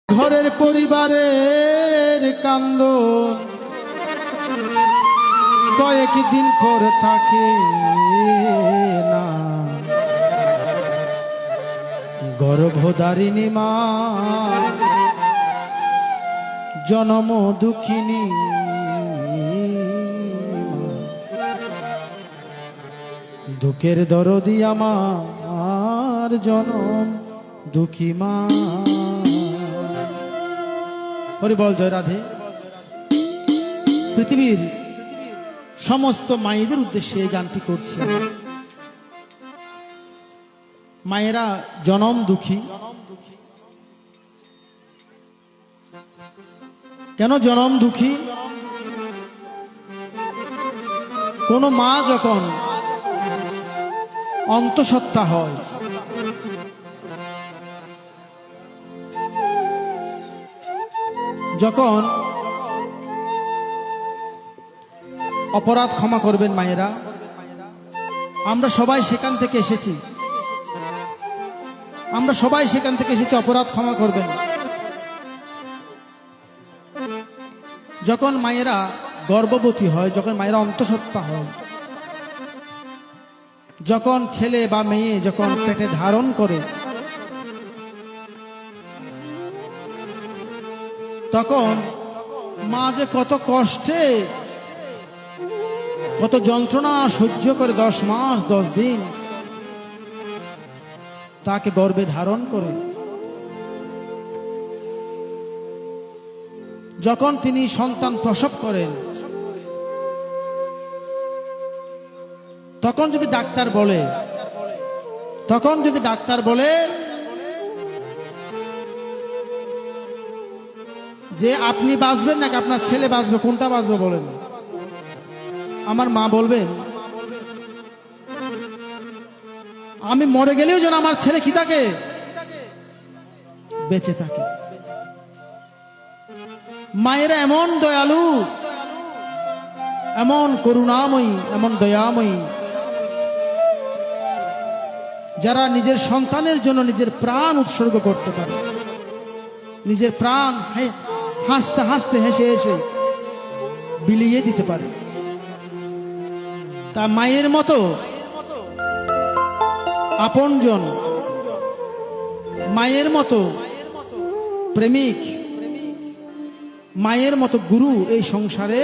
ঘরের পরিবারের কান্দন কয়েকদিন পর থাকে না। গর্ভধারিণী মা জনম দুঃখিনী দুঃখের দরদি আমার জনম দুঃখী মা। হরি বল জয় রাধে। পৃথিবীর সমস্ত মায়েদের উদ্দেশ্যে এই গানটি করছি। মায়েরা জনম দুঃখী। কেন জনম দুঃখী? কোন মা যখন অন্তঃসত্ত্বা হয়, যখন অপরাধ ক্ষমা করবেন মায়েরা, আমরা সবাই সেখান থেকে এসেছি, আমরা সবাই সেখান থেকে এসেছি, অপরাধ ক্ষমা করবেন। যখন মায়েরা গর্ভবতী হয়, যখন মায়েরা অন্তঃসত্ত্বা হয়, যখন ছেলে বা মেয়ে যখন পেটে ধারণ করে, তখন মা যে কত কষ্টে কত যন্ত্রণা সহ্য করে 10 মাস 10 দিন তাকে গর্ভে ধারণ করে, যখন তিনি সন্তান প্রসব করেন, তখন যদি ডাক্তার বলে যে আপনি বাঁচবেন নাকি আপনার ছেলে বাঁচবে, কোনটা বাঁচবে বলেন? আমার মা বলবেন আমি মরে গেলেও যেন আমার ছেলে কি থাকে, বেঁচে থাকে। মায়েরা এমন দয়ালু, এমন করুণাময়ী, এমন দয়াময়ী, যারা নিজের সন্তানের জন্য নিজের প্রাণ উৎসর্গ করতে পারে, নিজের প্রাণ হাসতে হাসতে হেসে হেসে বিলিয়ে দিতে পারে। তা মায়ের মতো আপনজন, মায়ের মতো প্রেমিক, মায়ের মতো গুরু এই সংসারে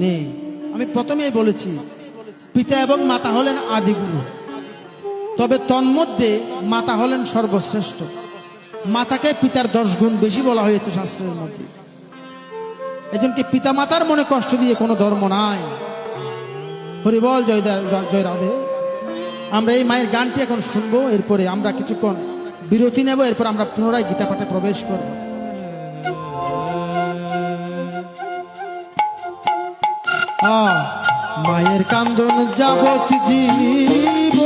নেই। আমি প্রথমেই বলেছি পিতা এবং মাতা হলেন আদি গুরু, তবে তন্মধ্যে মাতা হলেন সর্বশ্রেষ্ঠ। মাতাকে পিতার 10 গুণ বেশি বলা হয়েছে শাস্ত্রের মধ্যে। এজনকে পিতা মাতার মনে কষ্ট দিয়ে কোনো ধর্ম নাই। হরি বল জয় জয় রাধে। আমরা এই মায়ের গানটি এখন শুনবো, এরপরে আমরা কিছুক্ষণ বিরতি নেব, এরপর আমরা পুনরায় গীতা পাঠে প্রবেশ করব। মায়ের কান্দন যাবত জীব,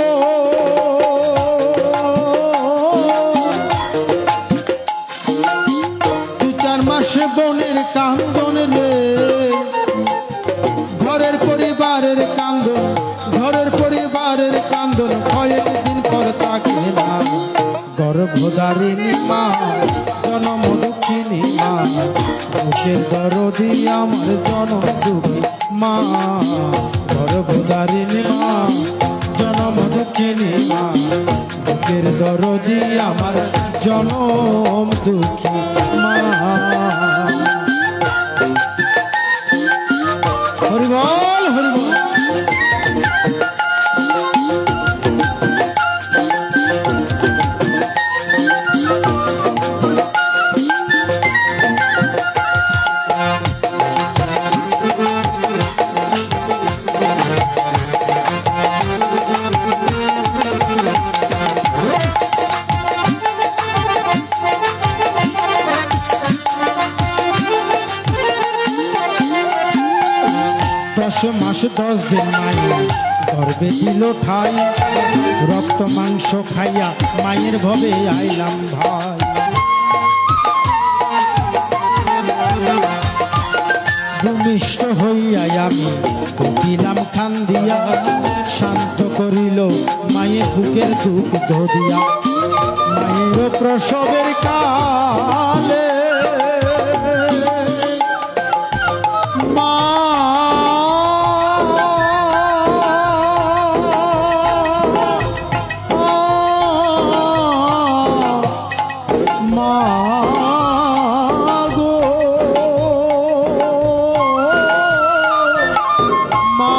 2-4 মাস বোনের কান্দন রে, ঘরের পরিবারের কান্দন, ঘরের পরিবারের কান্দন কয়েকদিন পর থাকে না। গর্ভধারিণী মা জনম দুঃখিনী মা, মুখের দরদি আমার জনম দুঃখী মা। গর্ভধারিণী মা জনম দুঃখিনী মা, মুখের দরদি আমার জনম দুঃখী মা। হরি বল হরি বল। মাস 10 দিন মায়ের গর্ভে দিল ঠাই, রক্ত মাংস খাইয়া মায়ের ভবে আইলাম ভাই। ভূমিষ্ঠ হইয়া আমি দিলাম খান দিয়া, শান্ত করিল মায়ের বুকের দুঃখ দিয়া। মায়ের প্রসবের কাল গো মা,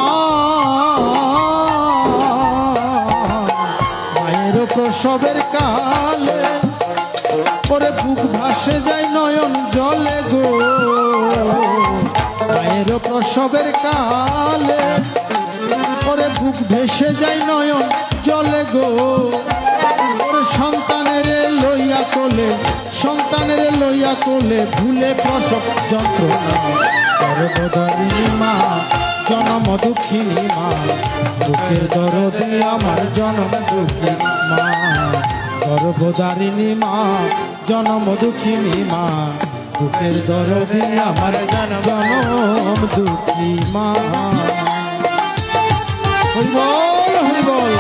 মায়ের প্রসবের কালে পরে বুক ভাসে যায় নয়ন জলে গো, মায়ের প্রসবের কালে পরে বুক ভেসে যায় নয়ন জলে গো, ওরে সন্তানের লইয়া কোলে, সন্তানের লইয়া কোলে ভুলে প্রসব যন্ত্রণা, গর্ভধারিণী মা জনম দুঃখিনী মা, দুঃখের দরদে আমার জনম দুঃখী মা, গর্ভধারিণী মা জনম দুঃখিনী মা, দুঃখের দরদে আমার জনম দুঃখী মা। হরি বল হরি বল।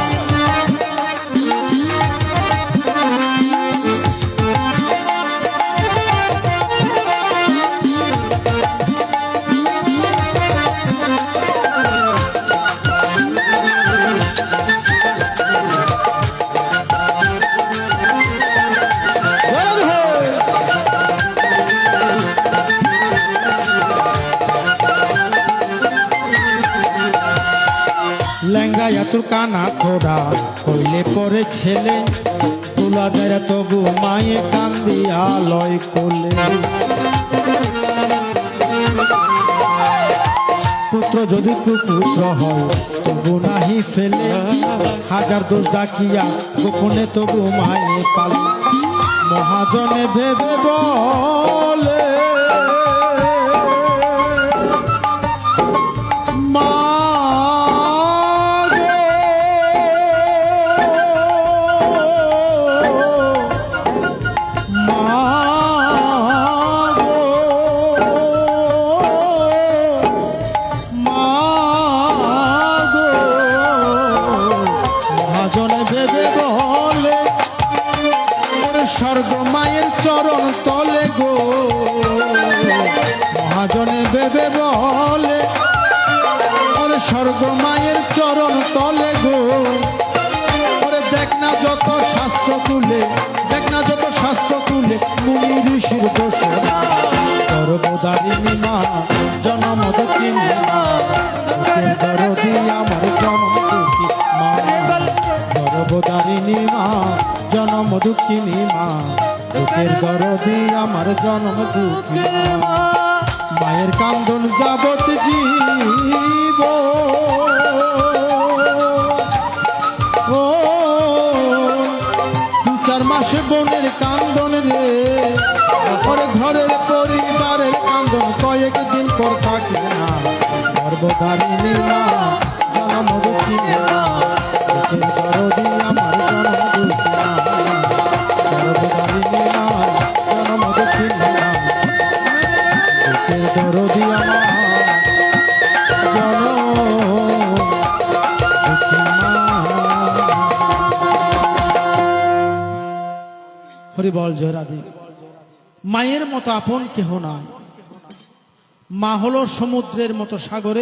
লেঙ্গা তোর কানা খোড়া হইলে পরে ছেলে, তুলা যায় তবু মায়ে কান্দিয়া লয় কোলে, পুত্র যদি কুপুত্র হয় তবু নাহি ফেলে, হাজার দোষ ডাকিয়া গোপনে তবু মায়ে পালে, মহাজনে ভেবে বলে মা স্বর্গ মায়ের চরণ তলে গো, মহাজনে ভেবে বলে ওরে স্বর্গ মায়ের চরণ তলে গো, ওরে দেখ না যত শাস্ত্র তুলে, দেখ না যত শাস্ত্র তুলে মুনি ঋষির দোষ, গর্ভধারিণী মা জনম দুঃখিনী মা, দুঃখের দরদি আমার জনম দুঃখী মা, গর্ভধারিণী মা জনম দুঃখিনী মা, দুঃখের দরদি আমার জনম দুঃখী মা, মায়ের কান্দন যাবত জীব ও, 2-4 মাসে বোনের কান্দন রে, ওরে ঘরের পরিবারের কান্দন কয়েকদিন পর থাকে না, গর্ভধারিণী মা জনম দুঃখিনী মা, দুঃখের দরদি আমার জনম দুঃখী মা, গর্ভধারিণী মা জনম দুঃখিনী মা, দুঃখের দরদি আমার জনম দুঃখী মা। হরি বল জয় রাধে। মায়ের মতো আপন কেহ নাই, মা হলো সমুদ্রের মতো সাগরে